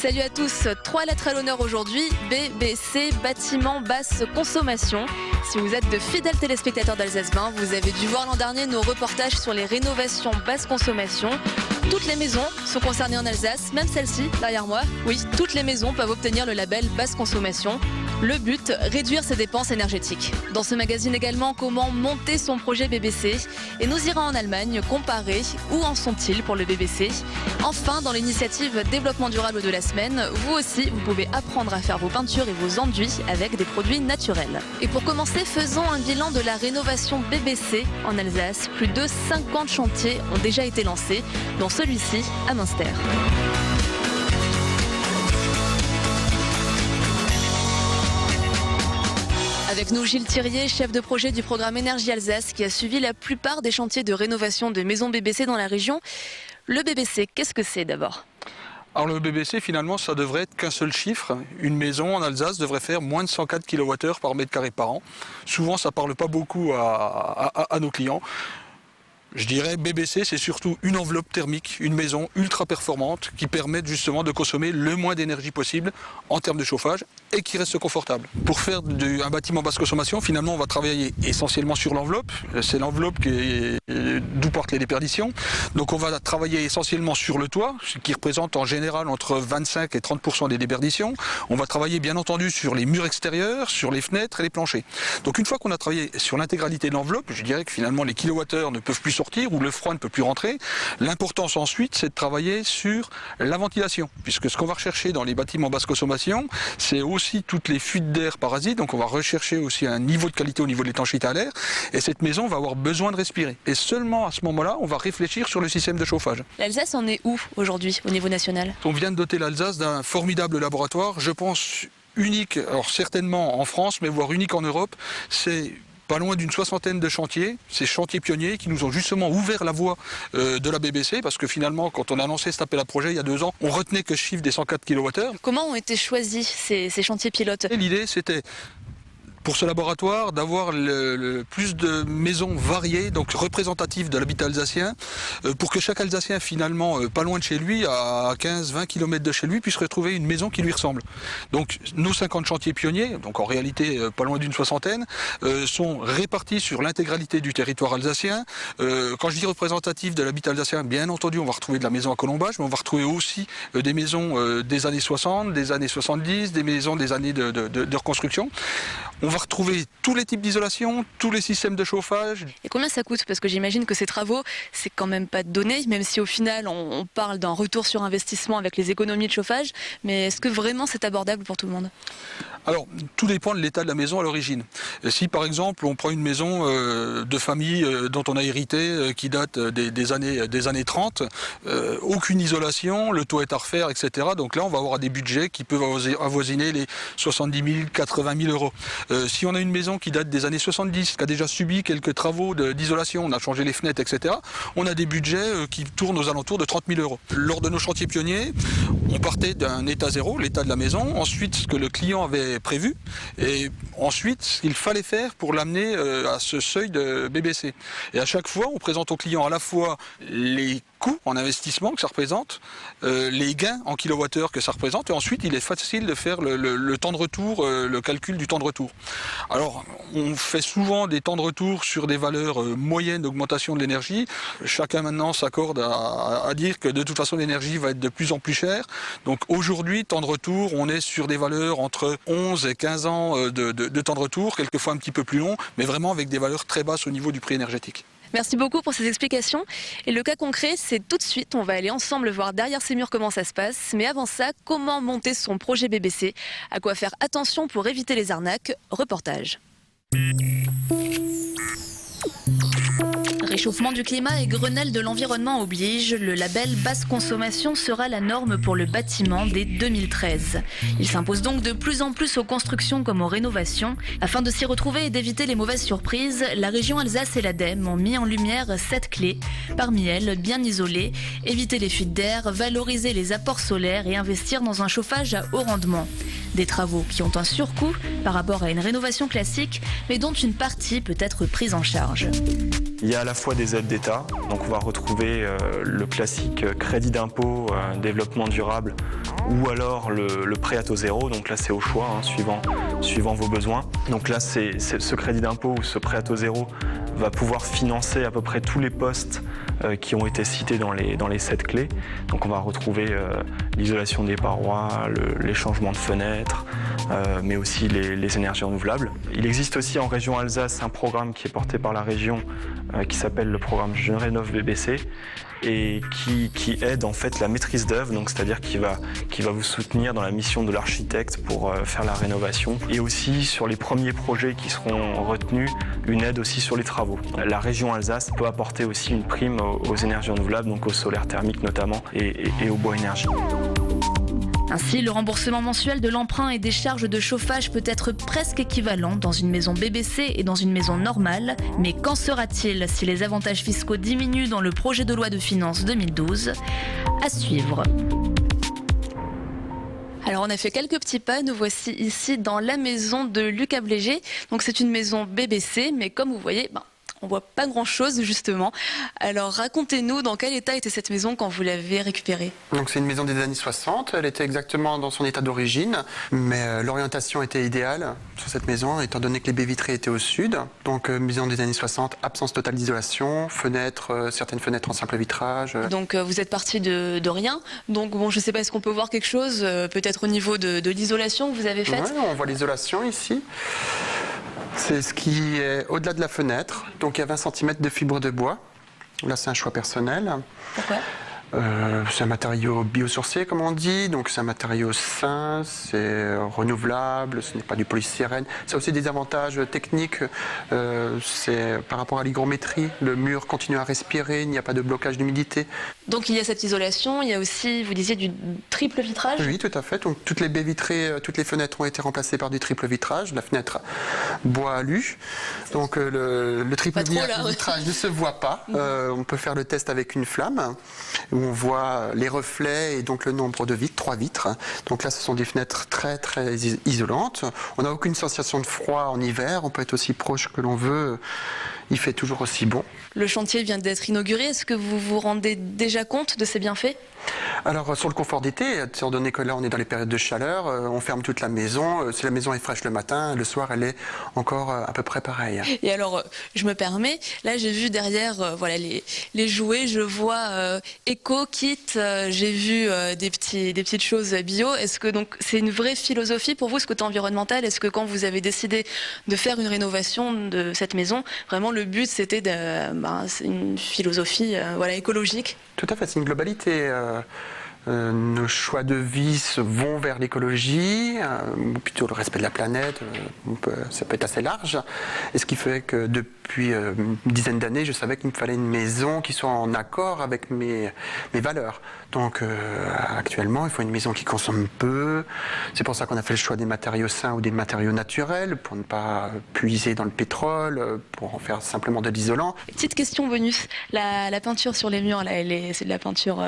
Salut à tous, 3 lettres à l'honneur aujourd'hui, BBC, bâtiment basse consommation. Si vous êtes de fidèles téléspectateurs d'Alsace 20, vous avez dû voir l'an dernier nos reportages sur les rénovations basse consommation. Toutes les maisons sont concernées en Alsace, même celle-ci, derrière moi. Oui, toutes les maisons peuvent obtenir le label basse consommation. Le but, réduire ses dépenses énergétiques. Dans ce magazine également, comment monter son projet BBC. Et nous irons en Allemagne comparer où en sont-ils pour le BBC. Enfin, dans l'initiative développement durable de la semaine, vous aussi, vous pouvez apprendre à faire vos peintures et vos enduits avec des produits naturels. Et pour commencer, faisons un bilan de la rénovation BBC en Alsace. Plus de 50 chantiers ont déjà été lancés, dont celui-ci à Münster. Avec nous, Gilles Thirier, chef de projet du programme Énergie Alsace, qui a suivi la plupart des chantiers de rénovation de maisons BBC dans la région. Le BBC, qu'est-ce que c'est d'abord ? Alors le BBC, finalement, ça devrait être qu'un seul chiffre. Une maison en Alsace devrait faire moins de 104 kWh par mètre carré par an. Souvent, ça ne parle pas beaucoup à nos clients. Je dirais BBC, c'est surtout une enveloppe thermique, une maison ultra performante qui permet justement de consommer le moins d'énergie possible en termes de chauffage et qui reste confortable. Pour faire un bâtiment basse consommation, finalement, on va travailler essentiellement sur l'enveloppe. C'est l'enveloppe d'où partent les déperditions. Donc on va travailler essentiellement sur le toit, ce qui représente en général entre 25 et 30% des déperditions. On va travailler bien entendu sur les murs extérieurs, sur les fenêtres et les planchers. Donc une fois qu'on a travaillé sur l'intégralité de l'enveloppe, je dirais que finalement les kilowattheures ne peuvent plus sortir ou le froid ne peut plus rentrer. L'importance ensuite, c'est de travailler sur la ventilation, puisque ce qu'on va rechercher dans les bâtiments basse consommation, c'est aussi toutes les fuites d'air parasites. Donc on va rechercher aussi un niveau de qualité au niveau de l'étanchéité à l'air, et cette maison va avoir besoin de respirer. Et seulement à ce moment-là, on va réfléchir sur le système de chauffage. L'Alsace en est où aujourd'hui au niveau national ? On vient de doter l'Alsace d'un formidable laboratoire, je pense unique, alors certainement en France, mais voire unique en Europe. C'est pas loin d'une 60aine de chantiers, ces chantiers pionniers qui nous ont justement ouvert la voie de la BBC, parce que finalement, quand on a lancé cet appel à projet il y a 2 ans, on retenait que ce chiffre des 104 kWh. Comment ont été choisis ces chantiers pilotes ? L'idée, c'était pour ce laboratoire d'avoir le plus de maisons variées, donc représentatives de l'habitat alsacien, pour que chaque Alsacien finalement, pas loin de chez lui, à 15-20 km de chez lui, puisse retrouver une maison qui lui ressemble. Donc nos 50 chantiers pionniers, donc en réalité pas loin d'une 60aine, sont répartis sur l'intégralité du territoire alsacien. Quand je dis représentatif de l'habitat alsacien, bien entendu on va retrouver de la maison à colombage, mais on va retrouver aussi des maisons des années 60, des années 70, des maisons des années de reconstruction. On va retrouver tous les types d'isolation, tous les systèmes de chauffage. Et combien ça coûte ? Parce que j'imagine que ces travaux, c'est quand même pas donné, même si au final on parle d'un retour sur investissement avec les économies de chauffage. Mais est-ce que vraiment c'est abordable pour tout le monde ? Alors, tout dépend de l'état de la maison à l'origine. Si par exemple on prend une maison de famille dont on a hérité, qui date des années 30, aucune isolation, le toit est à refaire, etc. Donc là on va avoir des budgets qui peuvent avoisiner les 70 000, 80 000 euros. Si on a une maison qui date des années 70, qui a déjà subi quelques travaux d'isolation, on a changé les fenêtres, etc., on a des budgets qui tournent aux alentours de 30 000 euros. Lors de nos chantiers pionniers, on partait d'un état zéro, l'état de la maison, ensuite ce que le client avait prévu, et ensuite ce qu'il fallait faire pour l'amener à ce seuil de BBC. Et à chaque fois, on présente au client à la fois les coûts en investissement que ça représente, les gains en kilowattheure que ça représente, et ensuite il est facile de faire le temps de retour, le calcul du temps de retour. Alors on fait souvent des temps de retour sur des valeurs moyennes d'augmentation de l'énergie. Chacun maintenant s'accorde à dire que de toute façon l'énergie va être de plus en plus chère. Donc aujourd'hui, temps de retour, on est sur des valeurs entre 11 et 15 ans de temps de retour, quelquefois un petit peu plus long, mais vraiment avec des valeurs très basses au niveau du prix énergétique. Merci beaucoup pour ces explications. Et le cas concret, c'est tout de suite. On va aller ensemble voir derrière ces murs comment ça se passe. Mais avant ça, comment monter son projet BBC ? À quoi faire attention pour éviter les arnaques ? Reportage. Réchauffement du climat et Grenelle de l'environnement oblige, le label basse consommation sera la norme pour le bâtiment dès 2013. Il s'impose donc de plus en plus aux constructions comme aux rénovations. Afin de s'y retrouver et d'éviter les mauvaises surprises, la région Alsace et l'ADEME ont mis en lumière 7 clés. Parmi elles, bien isoler, éviter les fuites d'air, valoriser les apports solaires et investir dans un chauffage à haut rendement. Des travaux qui ont un surcoût par rapport à une rénovation classique, mais dont une partie peut être prise en charge. Il y a à la fois des aides d'État, donc on va retrouver le classique crédit d'impôt, développement durable, ou alors le prêt à taux zéro, donc là c'est au choix, suivant vos besoins. Donc là ce crédit d'impôt ou ce prêt à taux zéro va pouvoir financer à peu près tous les postes qui ont été cités dans les 7 clés. Donc on va retrouver l'isolation des parois, les changements de fenêtres, mais aussi les énergies renouvelables. Il existe aussi en région Alsace un programme qui est porté par la région qui s'appelle le programme Je Rénove BBC et qui aide en fait la maîtrise d'œuvre, donc c'est-à-dire qui va vous soutenir dans la mission de l'architecte pour faire la rénovation, et aussi sur les premiers projets qui seront retenus, une aide aussi sur les travaux. La région Alsace peut apporter aussi une prime aux énergies renouvelables, donc au solaire thermique notamment et au bois énergie. Ainsi, le remboursement mensuel de l'emprunt et des charges de chauffage peut être presque équivalent dans une maison BBC et dans une maison normale. Mais qu'en sera-t-il si les avantages fiscaux diminuent dans le projet de loi de finances 2012 ? À suivre. Alors on a fait quelques petits pas, nous voici ici dans la maison de Luc Ablégé. Donc c'est une maison BBC, mais comme vous voyez, on voit pas grand-chose justement. Alors racontez-nous dans quel état était cette maison quand vous l'avez récupérée. Donc c'est une maison des années 60, elle était exactement dans son état d'origine, mais l'orientation était idéale sur cette maison étant donné que les baies vitrées étaient au sud. Donc maison des années 60, absence totale d'isolation, fenêtres, certaines fenêtres en simple vitrage. Donc vous êtes parti de rien. Donc bon, je sais pas, est-ce qu'on peut voir quelque chose peut-être au niveau de l'isolation que vous avez faite ? Oui, on voit l'isolation ici. C'est ce qui est au-delà de la fenêtre. Donc il y a 20 cm de fibre de bois. Là, c'est un choix personnel. Pourquoi ? C'est un matériau biosourcé, comme on dit. Donc c'est un matériau sain, c'est renouvelable, ce n'est pas du polystyrène. Ça a aussi des avantages techniques. C'est par rapport à l'hygrométrie. Le mur continue à respirer, il n'y a pas de blocage d'humidité. Donc il y a cette isolation, il y a aussi, vous disiez, du triple vitrage ? Oui, tout à fait. Donc toutes les baies vitrées, toutes les fenêtres ont été remplacées par du triple vitrage. La fenêtre bois alu. Donc le triple vitrage ne se voit pas. On peut faire le test avec une flamme où on voit les reflets et donc le nombre de vitres, 3 vitres. Donc là, ce sont des fenêtres très très isolantes. On n'a aucune sensation de froid en hiver. On peut être aussi proche que l'on veut. Il fait toujours aussi bon. Le chantier vient d'être inauguré. Est-ce que vous vous rendez déjà compte de ses bienfaits ? Alors sur le confort d'été, étant donné que là on est dans les périodes de chaleur, on ferme toute la maison. Si la maison est fraîche le matin, le soir elle est encore à peu près pareille. Et alors, je me permets, là j'ai vu derrière voilà, les jouets, je vois éco-kit, j'ai vu des petites choses bio. Est-ce que donc c'est une vraie philosophie pour vous, ce côté environnemental ? Est-ce que quand vous avez décidé de faire une rénovation de cette maison, vraiment le but c'était c'est une philosophie voilà, écologique ? Tout à fait, c'est une globalité. Nos choix de vie vont vers l'écologie, ou plutôt le respect de la planète, ça peut être assez large. Et ce qui fait que depuis une dizaine d'années, je savais qu'il me fallait une maison qui soit en accord avec mes valeurs. Donc actuellement, il faut une maison qui consomme peu. C'est pour ça qu'on a fait le choix des matériaux sains ou des matériaux naturels, pour ne pas puiser dans le pétrole, pour en faire simplement de l'isolant. Petite question bonus, la peinture sur les murs, là, c'est de la peinture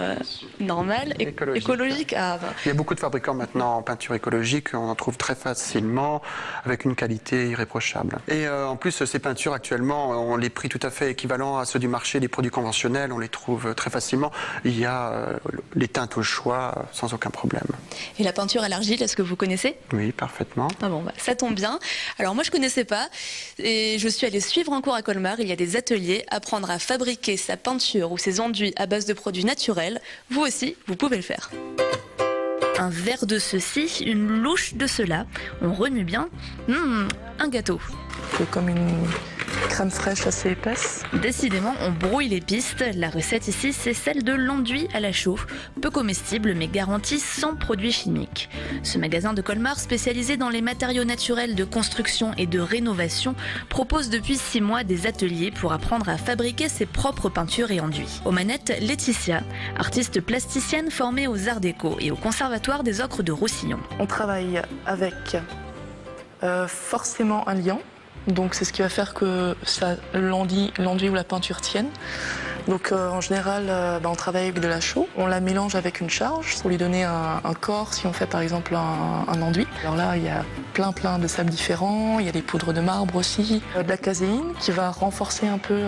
normale, écologique. Ah, bah. Il y a beaucoup de fabricants maintenant en peinture écologique, on en trouve très facilement, avec une qualité irréprochable. Et en plus, ces peintures actuellement ont les prix tout à fait équivalents à ceux du marché des produits conventionnels, on les trouve très facilement. Il y a les teintes au choix sans aucun problème. Et la peinture à l'argile, est-ce que vous connaissez ? Oui, parfaitement. Ah bon, bah, ça tombe bien. Alors moi je connaissais pas et je suis allée suivre un cours à Colmar. Il y a des ateliers, apprendre à fabriquer sa peinture ou ses enduits à base de produits naturels. Vous aussi, vous pouvez le faire. Un verre de ceci, une louche de cela. On remue bien. Un gâteau. C'est comme une crème fraîche assez épaisse. Décidément, on brouille les pistes. La recette ici, c'est celle de l'enduit à la chaux. Peu comestible, mais garantie sans produits chimiques. Ce magasin de Colmar, spécialisé dans les matériaux naturels de construction et de rénovation, propose depuis 6 mois des ateliers pour apprendre à fabriquer ses propres peintures et enduits. Aux manettes, Laetitia, artiste plasticienne formée aux Arts Déco et au Conservatoire des Ocres de Roussillon. On travaille avec forcément un liant. Donc c'est ce qui va faire que l'enduit ou la peinture tienne. Donc en général, on travaille avec de la chaux. On la mélange avec une charge pour lui donner un corps si on fait par exemple un enduit. Alors là, il y a plein de sables différents. Il y a des poudres de marbre aussi. De la caséine qui va renforcer un peu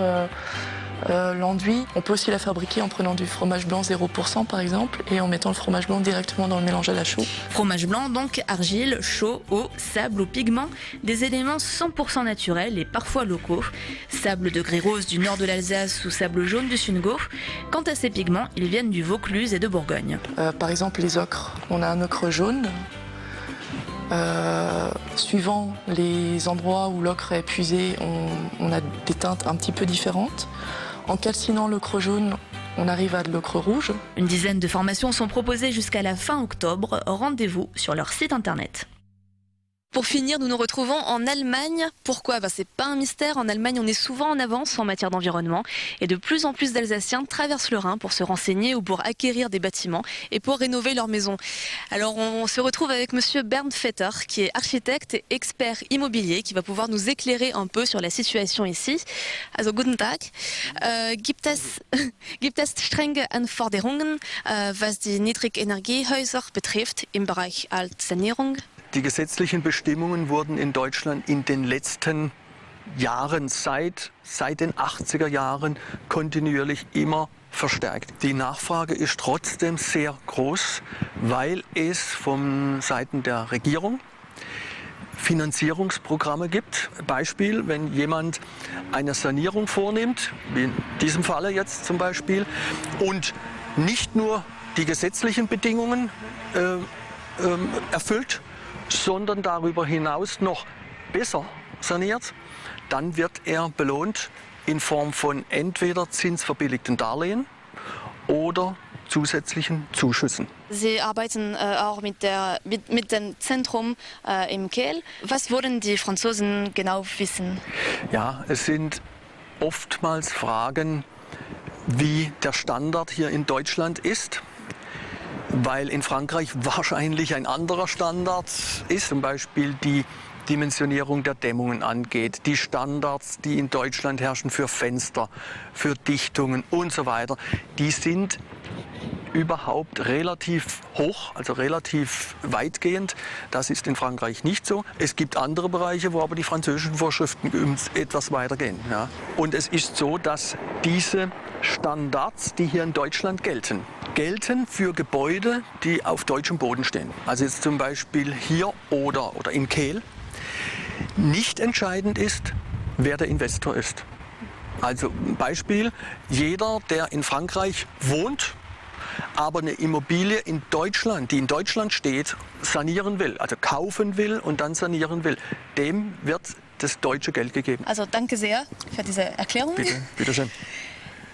l'enduit. On peut aussi la fabriquer en prenant du fromage blanc 0% par exemple et en mettant le fromage blanc directement dans le mélange à la chaux. Fromage blanc donc, argile, chaux, eau, sable ou pigments, des éléments 100% naturels et parfois locaux. Sable de grès rose du nord de l'Alsace ou sable jaune du Sundgau. Quant à ces pigments, ils viennent du Vaucluse et de Bourgogne. Par exemple les ocres. On a un ocre jaune. Suivant les endroits où l'ocre est puisé, on a des teintes un petit peu différentes. En calcinant l'ocre jaune, on arrive à de l'ocre rouge. Une dizaine de formations sont proposées jusqu'à la fin octobre. Rendez-vous sur leur site internet. Pour finir, nous nous retrouvons en Allemagne. Pourquoi ? C'est pas un mystère. En Allemagne, on est souvent en avance en matière d'environnement. Et de plus en plus d'Alsaciens traversent le Rhin pour se renseigner ou pour acquérir des bâtiments et pour rénover leur maison. Alors, on se retrouve avec monsieur Bernd Vetter, qui est architecte et expert immobilier, qui va pouvoir nous éclairer un peu sur la situation ici. Also, guten Tag. Gibt es strenge Anforderungen, was die Niedrigenergiehäuser betrifft im Bereich Altsanierung? Die gesetzlichen Bestimmungen wurden in Deutschland in den letzten Jahren, seit den 80er Jahren, kontinuierlich immer verstärkt. Die Nachfrage ist trotzdem sehr groß, weil es von Seiten der Regierung Finanzierungsprogramme gibt. Beispiel, wenn jemand eine Sanierung vornimmt, wie in diesem Falle jetzt zum Beispiel, und nicht nur die gesetzlichen Bedingungen erfüllt, sondern darüber hinaus noch besser saniert, dann wird er belohnt in Form von entweder zinsverbilligten Darlehen oder zusätzlichen Zuschüssen. Sie arbeiten auch mit dem Zentrum im Kehl. Was wollen die Franzosen genau wissen? Ja, es sind oftmals Fragen, wie der Standard hier in Deutschland ist. Weil in Frankreich wahrscheinlich ein anderer Standard ist, zum Beispiel die Dimensionierung der Dämmungen angeht, die Standards, die in Deutschland herrschen für Fenster, für Dichtungen und so weiter, die sind überhaupt relativ hoch, also relativ weitgehend. Das ist in Frankreich nicht so. Es gibt andere Bereiche, wo aber die französischen Vorschriften etwas weiter gehen. Ja. Und es ist so, dass diese Standards, die hier in Deutschland gelten für Gebäude, die auf deutschem Boden stehen. Also jetzt zum Beispiel hier oder in Kehl. Nicht entscheidend ist, wer der Investor ist. Also Beispiel, jeder, der in Frankreich wohnt, aber eine Immobilie in Deutschland, die in Deutschland steht, sanieren will, also kaufen will und dann sanieren will, dem wird das deutsche Geld gegeben. Also danke sehr für diese Erklärung. Bitte schön.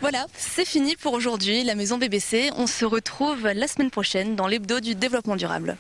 Voilà, c'est fini pour aujourd'hui, la maison BBC. On se retrouve la semaine prochaine dans l'hebdo du développement durable.